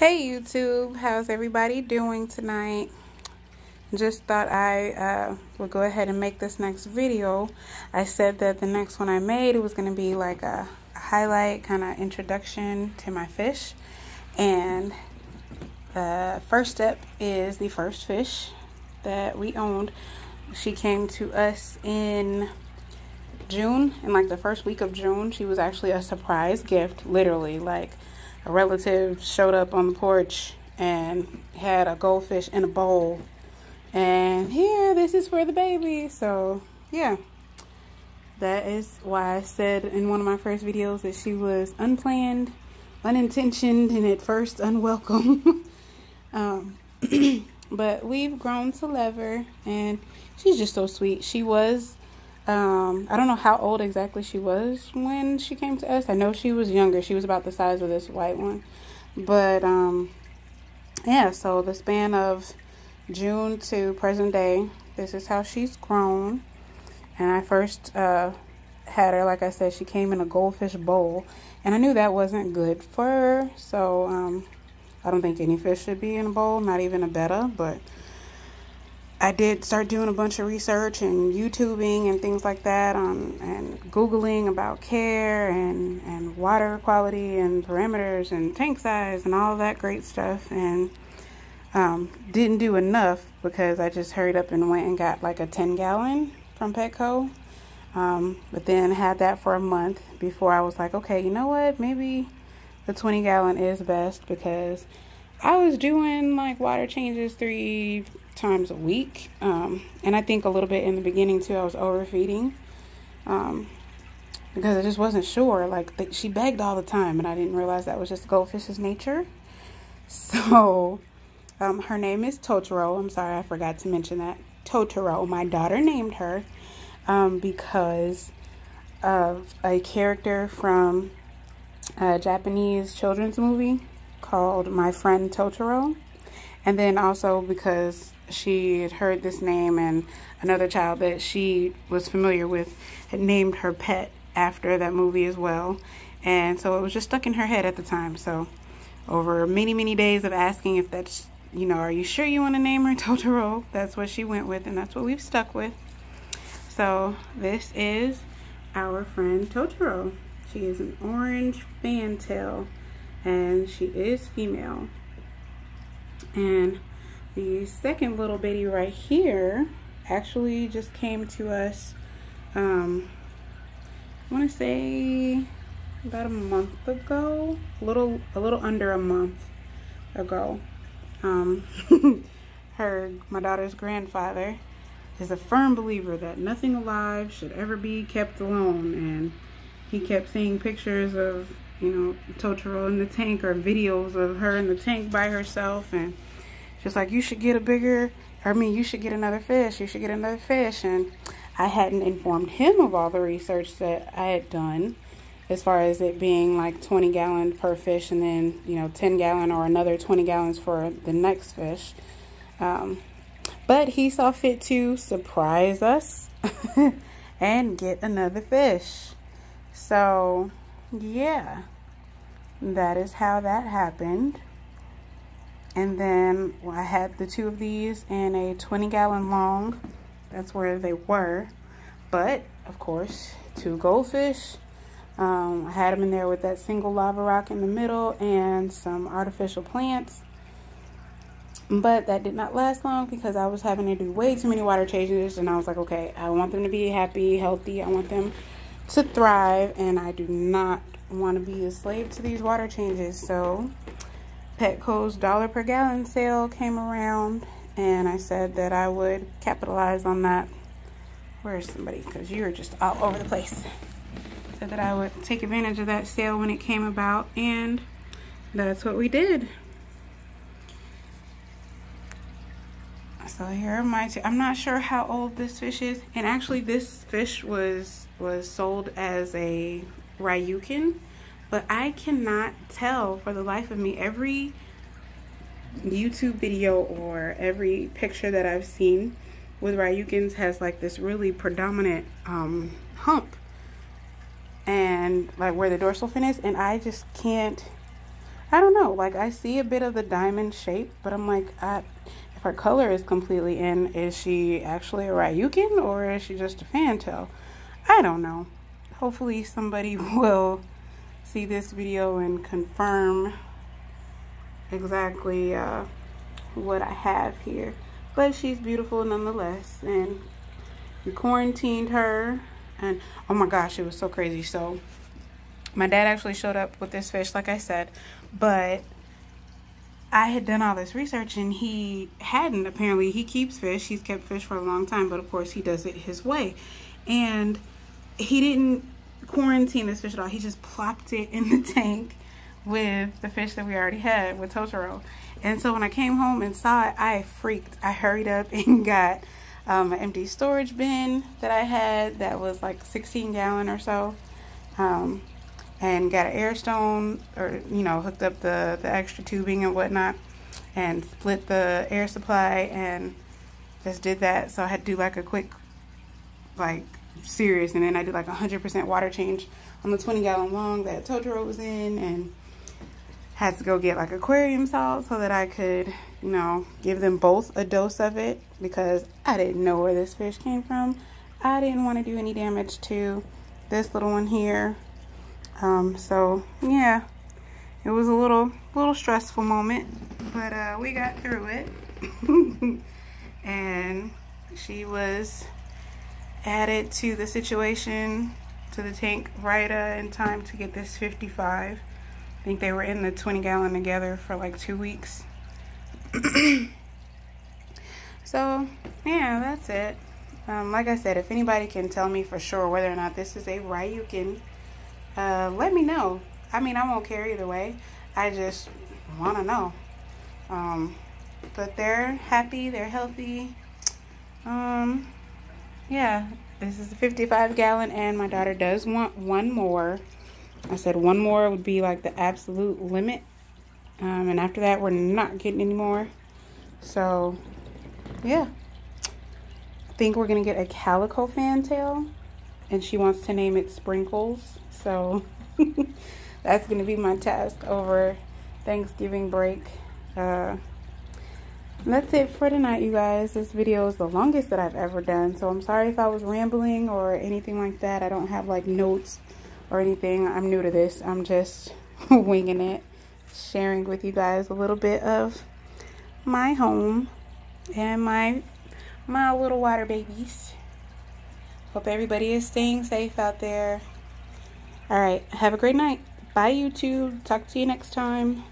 Hey YouTube, how's everybody doing tonight? Just thought I would go ahead and make this next video. I said that the next one I made, it was going to be like a highlight kind of introduction to my fish. And the first step is the first fish that we owned. She came to us in June, in like the first week of June. She was actually a surprise gift, literally. Like, a relative showed up on the porch and had a goldfish in a bowl, and here, this is for the baby. So yeah, that is why I said in one of my first videos that she was unplanned, unintentioned, and at first unwelcome. But we've grown to love her, and she's just so sweet. She was I don't know how old exactly she was when she came to us. I know she was younger. She was about the size of this white one. But, yeah, so the span of June to present day, this is how she's grown. And I first had her, like I said, she came in a goldfish bowl. And I knew that wasn't good for her. So, I don't think any fish should be in a bowl, not even a betta, but I did start doing a bunch of research and YouTubing and things like that, and Googling about care and water quality and parameters and tank size and all that great stuff, and didn't do enough because I just hurried up and went and got like a 10-gallon from Petco, but then had that for a month before I was like, okay, you know what, maybe the 20-gallon is best, because I was doing like water changes 3 times a week, and I think a little bit in the beginning too. I was overfeeding because I just wasn't sure. Like, she begged all the time, and I didn't realize that was just goldfish's nature. So her name is Totoro. I'm sorry, I forgot to mention that. Totoro. My daughter named her because of a character from a Japanese children's movie called My Friend Totoro. And then also because she had heard this name, and another child that she was familiar with had named her pet after that movie as well. And so it was just stuck in her head at the time. So over many, many days of asking if that's, you know, are you sure you want to name her Totoro? That's what she went with, and that's what we've stuck with. So this is our friend Totoro. She is an orange fantail, and she is female. And the second little bitty right here actually just came to us, I want to say about a month ago, a little under a month ago. My daughter's grandfather is a firm believer that nothing alive should ever be kept alone, and he kept seeing pictures of, you know, Totoro in the tank, or videos of her in the tank by herself, and just like, you should get you should get another fish, you should get another fish. And I hadn't informed him of all the research that I had done, as far as it being like 20 gallons per fish, and then, you know, 10 gallon or another 20 gallons for the next fish. But he saw fit to surprise us and get another fish. So yeah, that is how that happened. And then I had the 2 of these in a 20-gallon long. That's where they were. But of course, 2 goldfish. I had them in there with that single lava rock in the middle and some artificial plants. But that did not last long because I was having to do way too many water changes, and I was like, okay, I want them to be happy, healthy. I want them to thrive, and I do not want to be a slave to these water changes. So Petco's $1 per gallon sale came around, and I said that I would capitalize on that. Where's somebody? Because you're just all over the place. Said that I would take advantage of that sale when it came about, and that's what we did. So here are my 2. I'm not sure how old this fish is, and actually this fish was sold as a Ryukin, but I cannot tell for the life of me. Every YouTube video or every picture that I've seen with Ryukins has like this really predominant hump, and like where the dorsal fin is, and I just can't I don't know, like I see a bit of the diamond shape, but I'm like, if her color is completely in, is she actually a Ryukin or is she just a fantail? I don't know. Hopefully somebody will see this video and confirm exactly what I have here. But she's beautiful nonetheless, and we quarantined her, and oh my gosh, it was so crazy. So my dad actually showed up with this fish, like I said, but I had done all this research and he hadn't. Apparently he keeps fish, he's kept fish for a long time, but of course he does it his way, and he didn't quarantine this fish at all. He just plopped it in the tank with the fish that we already had with Totoro. And so when I came home and saw it, I freaked. I hurried up and got an empty storage bin that I had that was like 16 gallon or so, and got an air stone, or you know, hooked up the extra tubing and whatnot, and split the air supply and just did that. So I had to do like a quick, like serious, and then I did like 100% water change on the 20 gallon long that Totoro was in, and had to go get like aquarium salt so that I could, you know, give them both a dose of it, because I didn't know where this fish came from. I didn't want to do any damage to this little one here. So yeah, it was a little stressful moment, but we got through it. And she was added to the situation, to the tank, right in time to get this 55. I think they were in the 20 gallon together for like 2 weeks. So yeah, that's it. Like I said, if anybody can tell me for sure whether or not this is a Ryukin, let me know. I mean, I won't care either way. I just want to know. But they're happy, they're healthy. Yeah, this is a 55 gallon, and my daughter does want one more. I said one more would be like the absolute limit, and after that we're not getting any more. So yeah, I think we're gonna get a calico fantail, and she wants to name it Sprinkles. So that's gonna be my task over Thanksgiving break. That's it for tonight, you guys. This video is the longest that I've ever done, so I'm sorry if I was rambling or anything like that. I don't have like notes or anything. I'm new to this. I'm just winging it, sharing with you guys a little bit of my home and my little water babies. Hope everybody is staying safe out there. All right, have a great night. Bye, YouTube. Talk to you next time.